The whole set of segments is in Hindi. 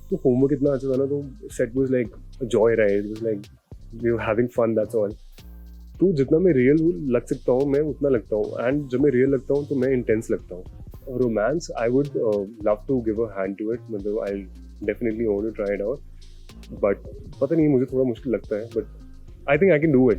तो होमवर्क इतना अच्छा था ना, तो set was like joy ride, was like we were having fun, that's all. तो जितना मैं रियल लग सकता हूँ मैं उतना लगता हूँ, एंड जब मैं रियल लगता हूँ तो मैं इंटेंस लगता हूँ. Romance I would love to give a hand to it, मतलब I definitely want to try it out, but पता नहीं, मुझे थोड़ा मुश्किल लगता है, but I think I can do it.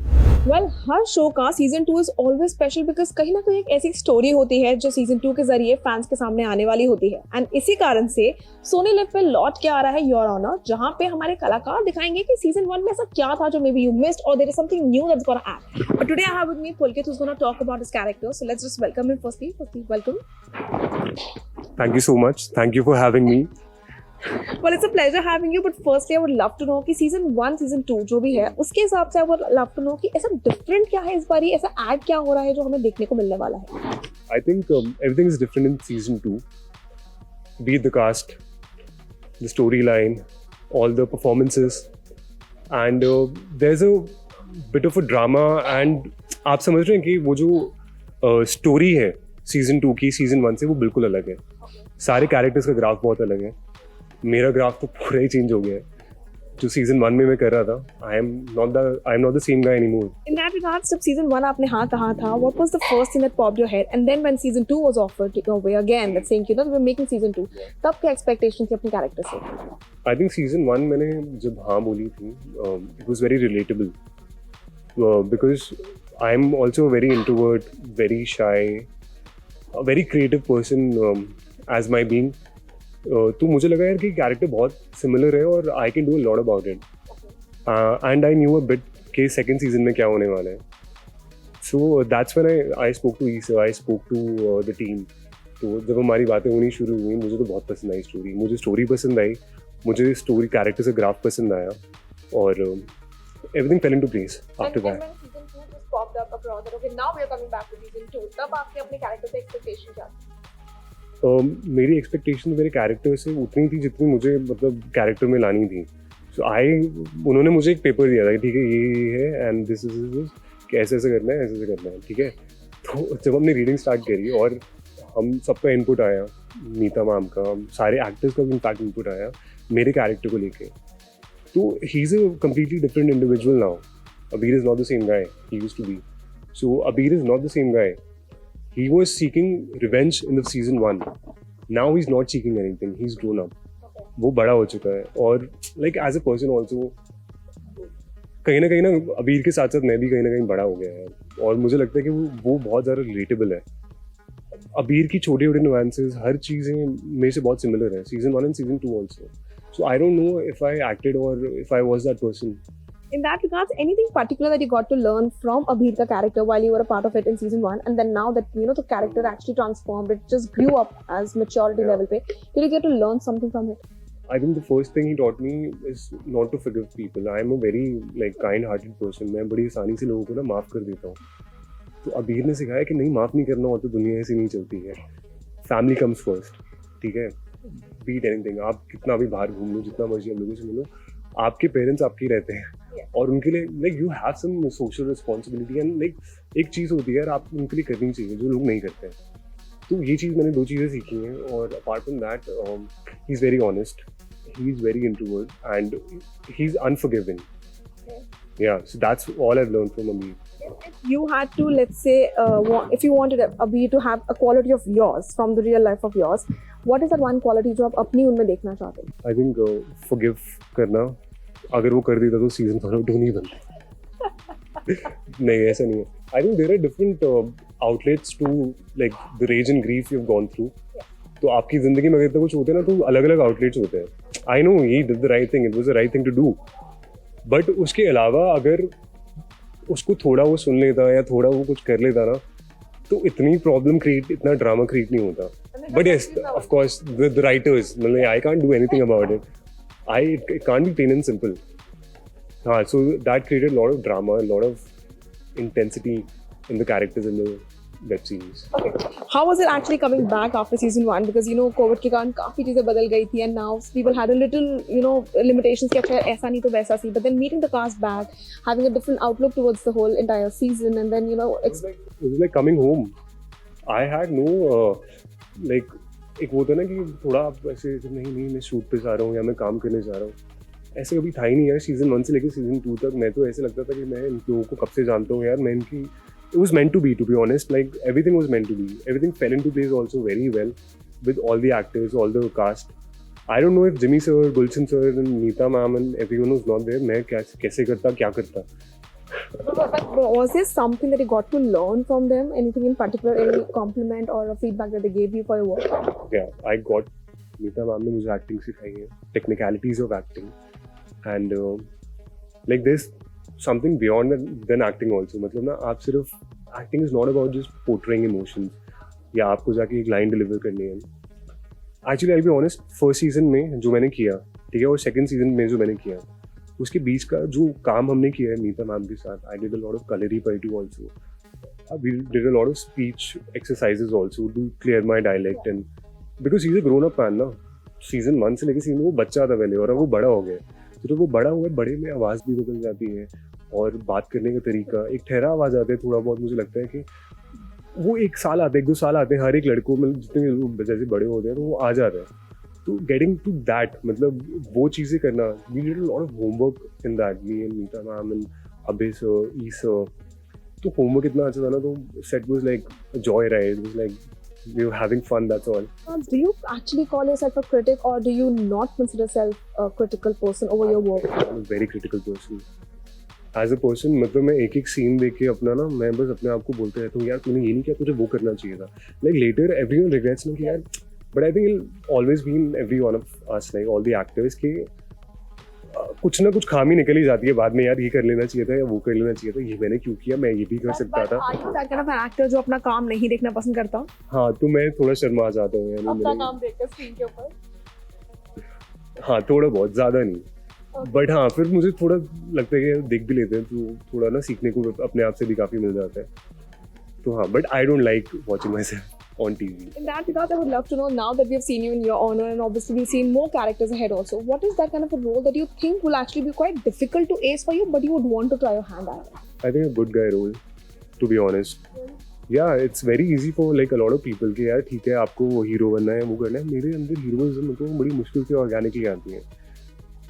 Well हर शो का season 2 is always special because कहीं ना कहीं एक ऐसी स्टोरी होती है जो सीजन 2 के जरिए फैंस के सामने आने वाली होती है. एंड इसी कारण से सोनी लिव पे लौट के आ रहा है योर ऑनर, जहां पे हमारे कलाकार दिखाएंगे कि सीजन 1 में ऐसा क्या था जो मे बी यू मिस्ड और there is something new that's gonna add. But today I have with me Pulkit who's going to talk about his character. So let's just welcome him firstly. Welcome. Thank you so much. Thank you for having me. Well, it's a pleasure having you, but firstly, I would love to know कि season 1, season 2 जो भी है, उसके हिसाब से I would love to know कि ऐसा different क्या है इस बारी, ऐसा add क्या हो रहा है जो हमें देखने को मिलने वाला है. I think everything is different in season 2. Be it the cast, the storyline, all the performances, and there's a bit of a drama. And आप समझ रहे हैं कि वो जो story है season 2 की season 1 से वो बिल्कुल अलग है. सारे characters का ग्राफ बहुत अलग है. मेरा ग्राफ तो पूरा ही चेंज हो गया है. जो सीजन 1 में मैं कर रहा था, I am not the same guy anymore. In that regards, जब season 1 आपने हाँ कहा था, what was the first thing that popped your head? And then when season 2 was offered to go away again, that's saying, you know, we're making season 2, तब क्या expectations थी अपने character से? आई थिंक सीजन 1 मैंने जब हाँ बोली थी, it was very relatable, because I am also very introvert, very shy, very creative person as my being. तो मुझे लगा यार कि कैरेक्टर बहुत सिमिलर है और I can do a lot about it. And I knew a bit कि सेकंड सीजन में क्या होने वाला है. So that's when I spoke to Isa, I spoke to the team. तो जब हमारी बातें होनी शुरू हुई, मुझे तो बहुत पसंद आई स्टोरी. मुझे स्टोरी पसंद आई, मुझे स्टोरी कैरेक्टर से ग्राफ पसंद आया, और everything fail into place after that. Season 2 just popped up abroad that okay, now we are coming back to season 2. तब आपके अपने character से expectation क्या थी? मेरी एक्सपेक्टेशन मेरे कैरेक्टर से उतनी थी जितनी मुझे मतलब कैरेक्टर में लानी थी. सो उन्होंने मुझे एक पेपर दिया था, ठीक है ये है एंड दिस इज कि ऐसे ऐसे करना है, ऐसे ऐसे करना है, ठीक है. तो जब हमने रीडिंग स्टार्ट करी और हम सबका इनपुट आया, नीता मैम का, सारे एक्टर्स का भी इनफैक्ट इनपुट आया मेरे कैरेक्टर को लेके, तो he is a completely different individual now. Abir is not the same guy he used to be. So Abir is not the same guy. He was seeking revenge in the season 1. Now he's not seeking anything. He's grown up. वो बड़ा हो चुका है, और like as a person also कहीं ना अबीर के साथ साथ मैं भी कहीं ना कहीं बड़ा हो गया है, और मुझे लगता है कि वो बहुत ज़्यादा रिलेटेबल है. अबीर की छोटे छोटे नुआंसेस, हर चीज़ें मेरे से बहुत सिमिलर है, season 1 and season 2 also. So I don't know if I acted or if I was that person. In that regards, anything particular that you got to learn from Abhir ka character while you were a part of it in season 1, and then now that you know the character actually transformed, it just grew up as maturity level pe, did you get to learn something from it? I think the first thing he taught me is not to forgive people. I am a very like kind-hearted person. मैं बड़ी आसानी से लोगों को ना माफ़ कर देता हूँ. तो अबीर ने सिखाया कि नहीं, माफ़ नहीं करना हो तो दुनिया ऐसी नहीं चलती है. Family comes first, ठीक है. Be it anything, आप कितना भी बाहर घूम लो, जितना मर्जी हम लोगों से मिलो, आपके पेरेंट्स आपके ही रहते हैं, और उनके लिए like you have some social responsibility, and like एक चीज़ होती है यार, आप उनके लिए करनी चाहिए जो लोग नहीं करते हैं. तो ये चीज़ मैंने 2 चीज़ें सीखी हैं. और apart from that, he is very honest, he is very introvert, and he is unforgiving. Yeah so that's all I have learned from Abir. If you had to, let's say, if you wanted Abhir to have a quality of yours from the real life of yours, what is that one quality जो आप अपनी उनमें देखना चाहते हैं? आई थिंक फॉरगिव करना. अगर वो कर देता तो सीजन 2 नहीं बनता. नहीं, ऐसा नहीं है. I think there are different outlets to like the rage and grief you have gone through. तो आपकी जिंदगी में अगर इतना कुछ होते हैं ना, तो अलग अलग आउटलेट्स होते हैं. I know he did the right thing, it was the right thing to do, but उसके अलावा अगर उसको थोड़ा वो सुन लेता या थोड़ा वो कुछ कर लेता ना, तो इतनी प्रॉब्लम क्रिएट, इतना ड्रामा क्रिएट नहीं होता. But yes, of course the writers, मतलब I can't do anything about it. It can't be plain and simple. So that created a lot of drama, a lot of intensity in the characters in the web series. Okay. How was it actually coming back after season 1? Because you know COVID के कारण काफी चीजें बदल गई थी, and now people had a little limitations कि अच्छा ऐसा नहीं तो वैसा सी. But then meeting the cast back, having a different outlook towards the whole entire season, and then it was like coming home. I had no like एक वो होता है ना कि थोड़ा आप ऐसे नहीं मैं शूट पे जा रहा हूँ या मैं काम करने जा रहा हूँ, ऐसे कभी था ही नहीं यार। सीजन 1 से लेकर सीजन 2 तक मैं तो ऐसे लगता था कि मैं इन लोगों को कब से जानता हूँ यार। मैं इनकी it was meant to be honest, like everything was meant to be, everything fell into place also very well with all the actors, all the cast. I don't know if Jimmy sir, Gulshan sir and Neeta ma'am and everyone was not there, मैं कैसे करता क्या करता। Was there something that you got to learn from them? Anything in particular, any compliment or a feedback that they gave you for your work? Yeah, I got Neeta ma'am ने मुझे acting सिखाई है, technicalities of acting, and like this something beyond than acting also। मतलब ना आप सिर्फ acting is not about just portraying emotions या आपको जाके एक line deliver करनी है। Actually I'll be honest, first season में जो मैंने किया, ठीक है, और second season में जो मैंने किया, उसके बीच का जो काम हमने किया है नीता मैम के साथ, I did a lot of colorimetry also, we did a lot of speech exercises also to clear my dialect, and because he's a grown up man ना, season 1 से लेके season वो बच्चा था पहले और अब वो बड़ा हो गया, तो वो बड़ा हुआ है, बड़े में आवाज़ भी बदल जाती है और बात करने का तरीका, एक ठहराव आ जाता है थोड़ा बहुत। मुझे लगता है कि वो 1 साल आते हैं 1-2 साल आते हैं हर एक लड़कों में, जितने भी जैसे बड़े होते हैं तो वो आ जाता है। तो गेटिंग टू दैट, मतलब वो चीज़ें करना, we did a lot of homework in that, me and Neeta ma'am and Abhay sir, ई सर। तो होमवर्क इतना अच्छा था ना, तो set was like joy ride, was like we were having fun, that's all. Do you actually call yourself a critic or do you not consider yourself a critical person over your work? I'm a very critical person. As a person, मतलब मैं एक सीन देख के अपना ना, मैं बस अपने आप को बोलते रहता हूँ यार तूने ये नहीं किया, तुझे वो करना चाहिए था। Like later everyone regrets ना कि यार, but I think it'll always be in every one of us, like all the actors, कि कुछ ना कुछ खामी निकल ही जाती है बाद में, यार ये कर लेना चाहिए था या वो कर लेना चाहिए था, ये मैंने क्यों किया, मैं ये भी कर सकता था। Are you that kind of an actor जो अपना काम नहीं देखना पसंद करता? हाँ, तो मैं थोड़ा शर्मा जाता हूँ यार अपना काम देखकर स्क्रीन के ऊपर। हाँ, थोड़ा बहुत, ज़्यादा नहीं, बट हाँ फिर मुझे थोड़ा लगता है कि देख भी लेते हैं तो थोड़ा ना सीखने को अपने आप से भी काफ़ी मिल जाता है। तो हाँ, but I don't like watching my self on TV. In that regard, I would love to know, now that we have seen you in Your Honor and obviously we've seen more characters ahead also, what is that kind of a role that you think will actually be quite difficult to ace for you, but you would want to try your hand at? I think a good guy role, to be honest. Yeah, it's very easy for like a lot of people कि यार ठीक है आपको वो हीरो बनना है, वो करना है। मेरे अंदर हीरोइज्म तो बड़ी मुश्किल से ऑर्गेनिकली आती है,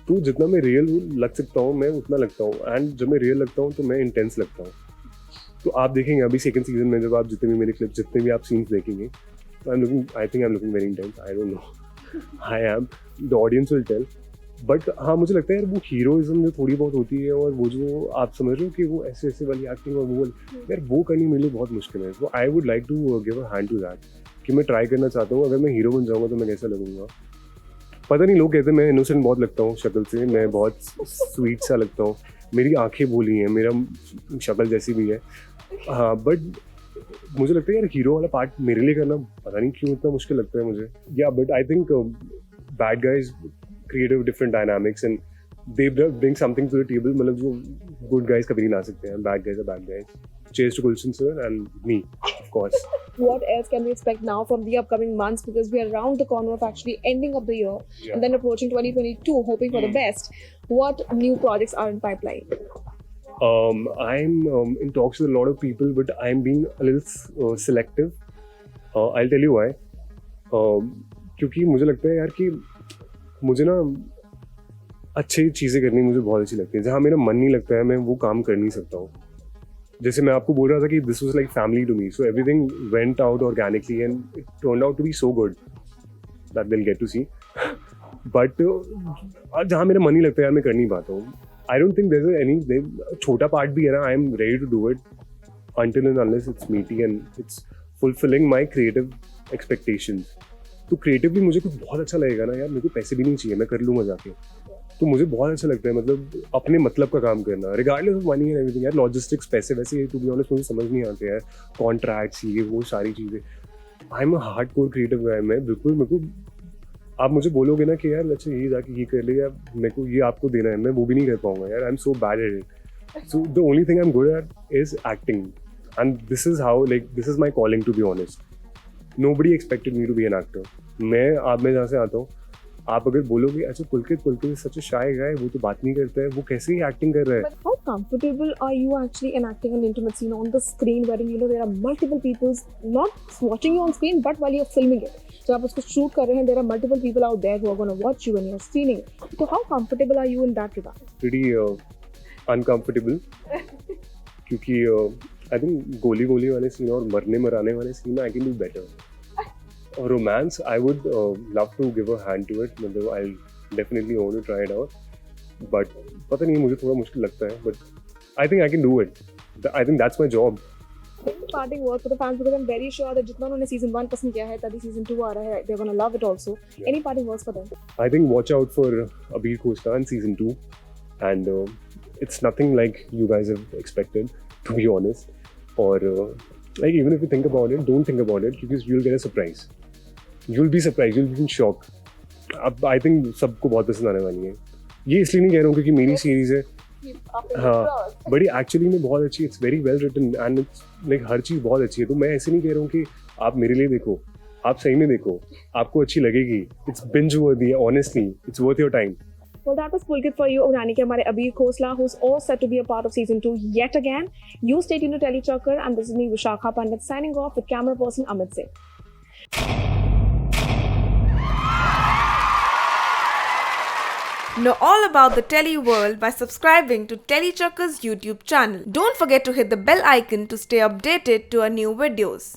तो जितना मैं रियल लग सकता हूँ मैं उतना लगता हूँ, एंड जब मैं रियल लगता हूँ तो मैं इंटेंस लगता हूँ। तो आप देखेंगे अभी सेकंड सीजन में जब आप जितने भी मेरे क्लिप्स, जितने भी आप सीन्स देखेंगे, तो I think I am looking very intense, I don't know, I am, the audience will tell. But हाँ, मुझे लगता है यार वो हीरोइज्म जो थोड़ी बहुत होती है और वो जो आप समझ रहे हो कि वो ऐसे ऐसे वाली एक्टिंग और वो यार वो करनी मेरे लिए बहुत मुश्किल है। तो I would like to give a hand to that, कि मैं ट्राई करना चाहता हूँ, अगर मैं हीरो बन जाऊँगा तो मैं कैसा लगूंगा। पता नहीं, लोग कहते हैं मैं इनोसेंट बहुत लगता हूँ शक्ल से, मैं बहुत स्वीट सा लगता हूँ, मेरी आंखें भोली हैं, मेरा शक्ल जैसी भी है, हाँ, बट मुझे लगता है यार हीरो वाला पार्ट मेरे लिए करना पता नहीं क्यों इतना मुश्किल लगता है मुझे। या but I think bad guys creative different dynamics and they bring something to the table, मतलब जो गुड गाइज कभी नहीं ला सकते हैं, bad guys are bad guys. Cheers to Gulshan sir and me, of course. What else can we expect now from the upcoming months, because we are around the corner of actually ending of the year, and then approaching 2022, hoping for the best. What new projects are in pipeline? I'm in talks with a lot of people, but I'm being a little selective. I'll tell you why. क्योंकि मुझे लगता है यार कि मुझे ना अच्छी चीज़ें करनी मुझे बहुत अच्छी लगती है, जहाँ मेरा मन नहीं लगता है मैं वो काम कर नहीं सकता हूँ। जैसे मैं आपको बोल रहा था कि this was like family to me, so everything went out organically and it turned out to be so good that they will get to see. But जहाँ मेरा मन नहीं लगता है यार मैं कर नहीं पाता हूँ। I don't think there is any छोटा पार्ट भी है ना, I am ready to do it until and unless it's meaty and it's fulfilling my creative expectations. तो क्रिएटिवली मुझे कुछ बहुत अच्छा लगेगा ना यार, मेरे को पैसे भी नहीं चाहिए, मैं कर लूँगा जाके, तो मुझे बहुत अच्छा लगता है मतलब अपने मतलब का काम करना, regardless of money and everything. यार लॉजिस्टिक्स पैसे वैसे टू बी ऑनेस्ट मुझे समझ नहीं आते यार, कॉन्ट्रैक्ट्स ये वो सारी चीज़ें। I am a hardcore creative guy, मैं बिल्कुल, मेरे को आप मुझे बोलोगे ना कि यार अच्छा ये जाके ये कर ले या मेरे को ये आपको देना है, मैं वो भी नहीं कर पाऊंगा यार, I am so bad at it. So the only thing I am good at is acting, and this is how, like this is my calling to be honest. Nobody expected me to be an actor. मैं जहाँ से आता हूँ, आप अगर बोलोगे अच्छा पुलकित सच अ शाय गाय, वो तो बात नहीं करता है, वो कैसे ही एक्टिंग कर रहा है. But how comfortable are you actually enacting an intimate scene on the screen wherein there are multiple people not watching you on screen but while you're filming it? जब आप उसको shoot कर रहे हैं, there are multiple people out there who are going to watch you when you're screening it. So how comfortable are you in that regard? Pretty uncomfortable. क्योंकि I think गोली वाले सीन और मराने वाले scene I can do better. और romance I would love to give a hand to it. मतलब I'll definitely want to try it out. But पता नहीं, मुझे थोड़ा मुश्किल लगता है. But I think I can do it. I think that's my job. Any parting words for the fans, because I'm very sure that जितना उन्होंने season 1 पसंद किया है, तभी season 2 आ रहा है, they're gonna love it also. Yeah. Any parting words for them? I think watch out for Abir Khosla in season 2. And it's nothing like you guys have expected, to be honest. Or like even if you think about it, don't think about it because you'll get a surprise. You'll be surprised, you'll be in shock. अब I think सबको बहुत पसंद आने वाली है. ये इसलिए नहीं कह रहा हूँ क्योंकि मेरी सीरीज है. हाँ, बड़ी एक्चुअली में बहुत अच्छी, it's very well written and it's like हर चीज़ बहुत अच्छी है. तो मैं ऐसे नहीं कह रहा हूँ कि आप मेरे लिए देखो, आप सही में देखो, आपको अच्छी लगेगी. इट्स बिंज वर्दी, honestly it's worth your time. Well, that was Pulkit for you, यानी कि हमारे Abir Khosla, who's all set to be a part of season 2 yet again. You stay tuned to Telechakkar, and this is me, Vishakha Pandit, signing off with camera person Amit Singh. Know all about the Telly world by subscribing to Telechucker's YouTube channel. Don't forget to hit the bell icon to stay updated to our new videos.